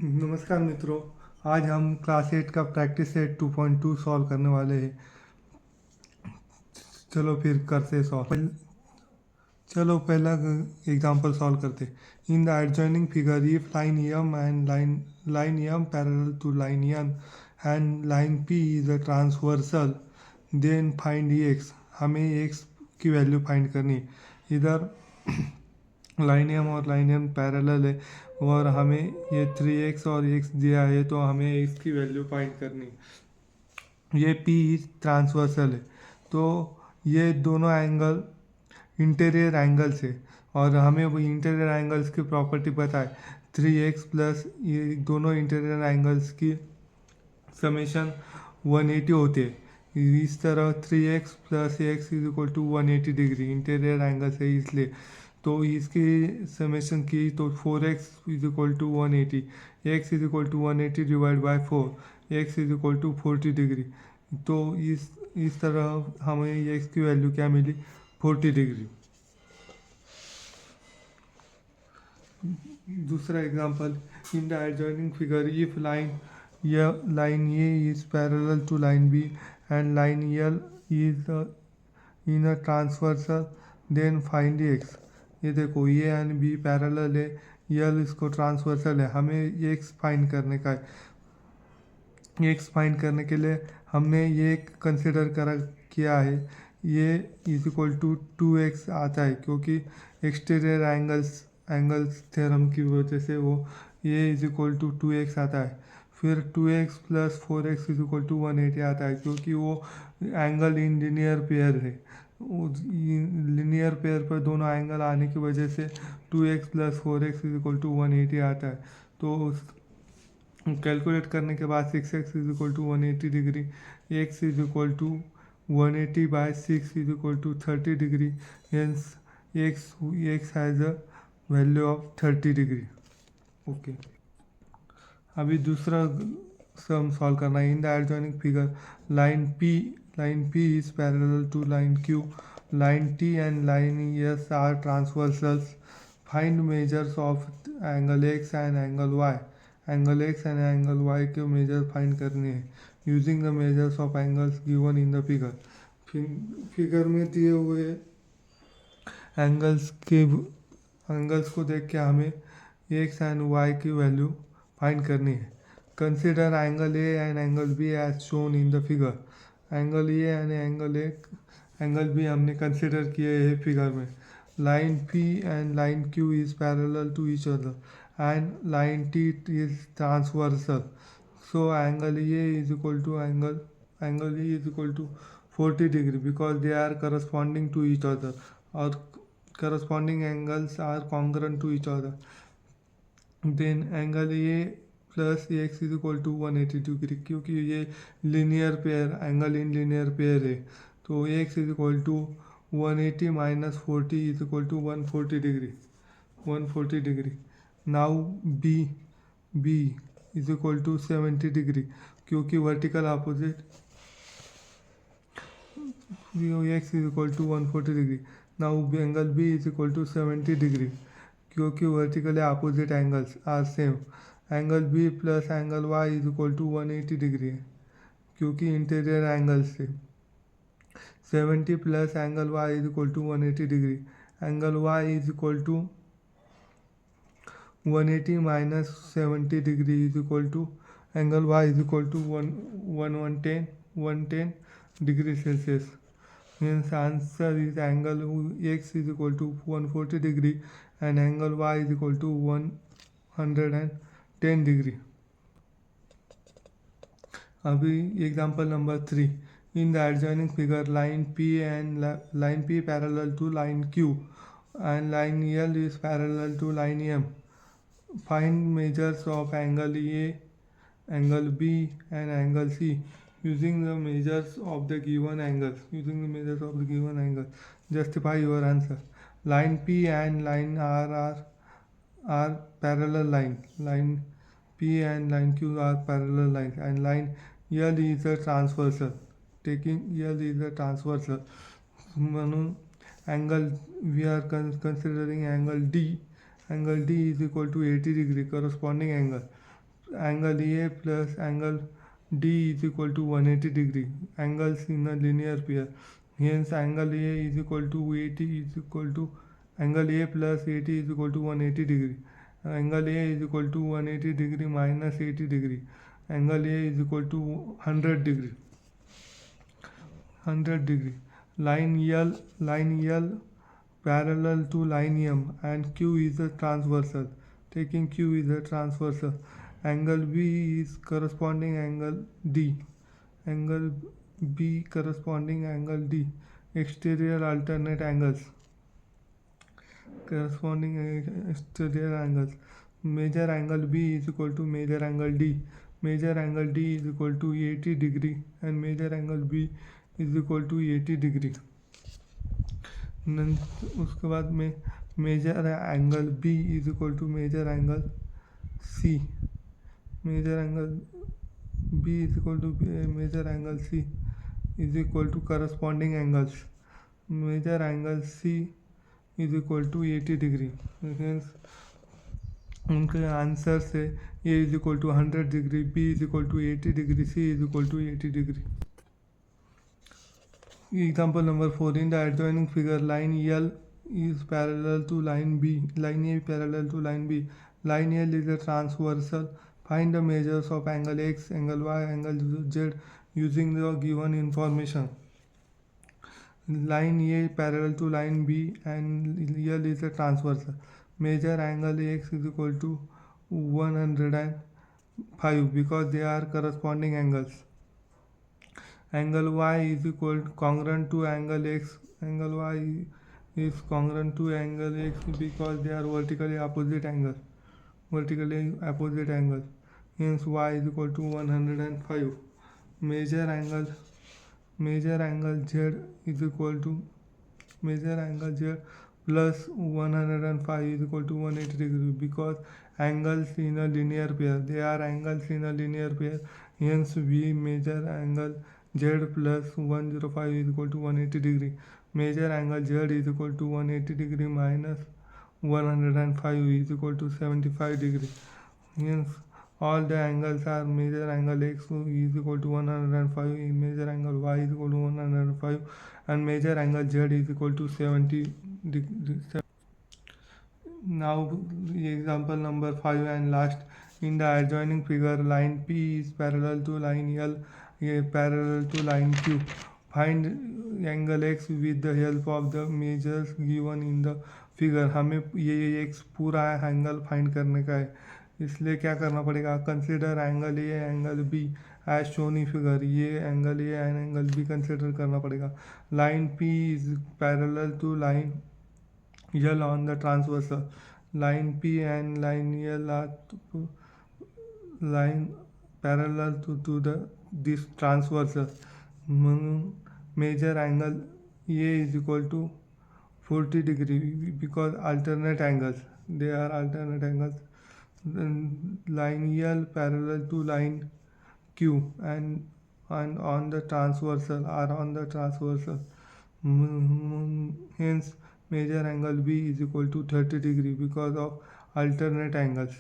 नमस्कार मित्रों। आज हम क्लास 8 का प्रैक्टिस सेट 2.2 सॉल्व करने वाले हैं। चलो फिर करते सॉल्व। चलो पहला एग्जांपल सॉल्व करते। In the adjoining figure if line M and line M parallel to line N and line P is a transversal then find X. हमें एक्स की वैल्यू फाइंड करनी है। इधर लाइन एम और line M parallel है और हमें ये 3x और x दिया है, तो हमें x की वैल्यू फाइंड करनी है। ये P ट्रांसवर्सल है, तो ये दोनों एंगल इंटीरियर एंगल्स है और हमें वो इंटीरियर एंगल्स की प्रॉपर्टी पता है। 3x प्लस ये दोनों इंटीरियर एंगल्स की समेशन 180 होते हैं। इस तरह 3x plus X is equal to 180 degree interior angle है, इसलिए तो इसकी समेशन की तो 4x is equal to 180, x is equal to 180 divide by 4, x is equal to 40 degree. तो इस तरह हमें x की वैल्यू क्या मिली, 40 डिग्री। दूसरा example, in the adjoining figure if line A is parallel to line B and line L is in a transversal then find X. ये देखो, ए एंड बी पैरेलल है, यल इसको ट्रांसवर्सल है, हमें एक्स फाइंड करने का है। एक्स फाइंड करने के लिए हमने ये कंसिडर किया है, ये इज इक्वल टू 2x आता है क्योंकि एक्सटीरियर एंगल्स थ्योरम की वजह से वो ये इज इक्वल टू 2x आता है। फिर 2x plus 4x is equal to 180 आता है क्योंकि वो एंगल इन लिनियर पेयर है। लिनियर पेयर पर दोनों एंगल आने की वजह से 2x plus 4x is equal to 180 आता है। तो कैलकुलेट करने के बाद 6x is equal to 180 degree, x is equal to 180 by 6 is equal to 30 degree, hence x has a value of 30 degree. Okay, अभी दूसरा सम सॉल्व करना है। In the adjoining figure line P is parallel to line Q, line T and line S are transversals. Find measures of angle x and angle y। Angle x and angle y के measure find करने हैं using the measures of angles given in the figure. Figure में दिए हुए angles को देख के हमें x एंड y की वैल्यू फाइंड करनी है। Consider angle A and angle B as shown in the figure. Angle A and angle B हमने कंसिडर किए हैं फिगर में। Line P and line Q is parallel to each other and line T is transversal, so angle A is equal to angle E is equal to 40 degree because they are corresponding to each other और corresponding angles are congruent to each other. Then angle A plus x is equal to 180 degree, क्योंकि ये linear pair angle in linear pair है, तो x is equal to 180 minus 40 is equal to 140 degree. Now B is equal to 70 degree, क्योंकि vertical opposite x is equal to 140 degree. Now angle B is equal to 70 degree, क्योंकि vertically opposite angles are same. Angle B plus angle Y is equal to 180 degree है, क्योंकि interior angles से 70 plus angle Y is equal to 180 degree. Angle Y is equal to 180 minus 70 degree is equal to angle Y is equal to 110 degree Celsius. Hence answer is angle x is equal to 140 degree and angle y is equal to 110 degree. अभी example number 3, in the adjoining figure line P parallel to line Q and line L is parallel to line M. Find measures of angle A, angle B and angle C using the measures of the given angles. Justify your answer. Line P and line R are parallel line P and line Q are parallel lines, and line L is a transversal. Taking L is a transversal, म्हणून angle we are considering angle D is equal to 80 degree corresponding angle angle A plus angle D is equal to 180 degree. Angles in a linear pair. Hence angle A is equal to 80 is equal to angle A plus 80 is equal to 180 degree. Angle A is equal to 180 degree minus 80 degree. Angle A is equal to 100 degree. 100 degree. Line L parallel to line M and Q is a transversal. Taking Q is a transversal. Angle B is corresponding angle D. Angle B corresponding angle D. Exterior alternate angles. Corresponding exterior angles. Major angle B is equal to major angle D. Major angle D is equal to 80 degree and major angle B is equal to 80 degree. उसके बाद में measure angle B is equal to measure angle C. Measure angle B is equal to measure angle C is equal to corresponding angles. Measure angle C is equal to 80 degree. उनके answer से A is equal to 100 degree, B is equal to 80 degree, C is equal to 80 degree. Example number 4. In the adjoining figure, line L is parallel to line B. Line A parallel to line B. Line L is a transversal. Find the measures of angle X, angle Y, angle Z using the given information. Line A parallel to line B and L is a transversal. Measure angle X is equal to 105 because they are corresponding angles. Angle Y is equal to congruent to angle X. Angle Y is congruent to angle X because they are vertically opposite angles. Vertically opposite angles. Hence Y is equal to 105. Measure angle Z is equal to measure angle Z plus 105 is equal to 180 degree because angles in a linear pair. They are angles in a linear pair. Hence we measure angle Z plus 105 is equal to 180 degree. Measure angle Z is equal to 180 degree minus 105 is equal to 75 degree. Hence all the angles are measure angle X is equal to 105, measure angle Y is equal to 105 and measure angle Z is equal to 70 degree. Now example number 5 and last. In the adjoining figure, line P is parallel to line L parallel to line Q. Find angle X with the help of the measures given in the figure. हमें ये X पूरा angle find करने का है, इसलिए क्या करना पड़ेगा, consider angle A angle B as shown in figure. ये angle A and angle B consider करना पड़ेगा. Line P is parallel to line L on the transversal. Line P and line L are line parallel to this transversal. Major angle A is equal to 40 degree because alternate angles. They are alternate angles. Then line L parallel to line Q and on the transversal are on the transversal. Hence major angle B is equal to 30 degree because of alternate angles.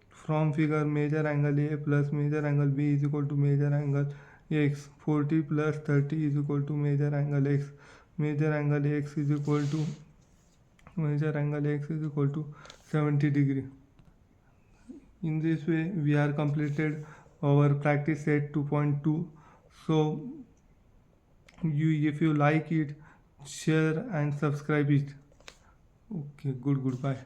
From figure, measure angle A plus measure angle B is equal to measure angle X. 40 plus 30 is equal to measure angle X. Measure angle X is equal to 70 degree. In this way we are completed our practice set 2.2. So if you like it, share and subscribe it. Okay, goodbye.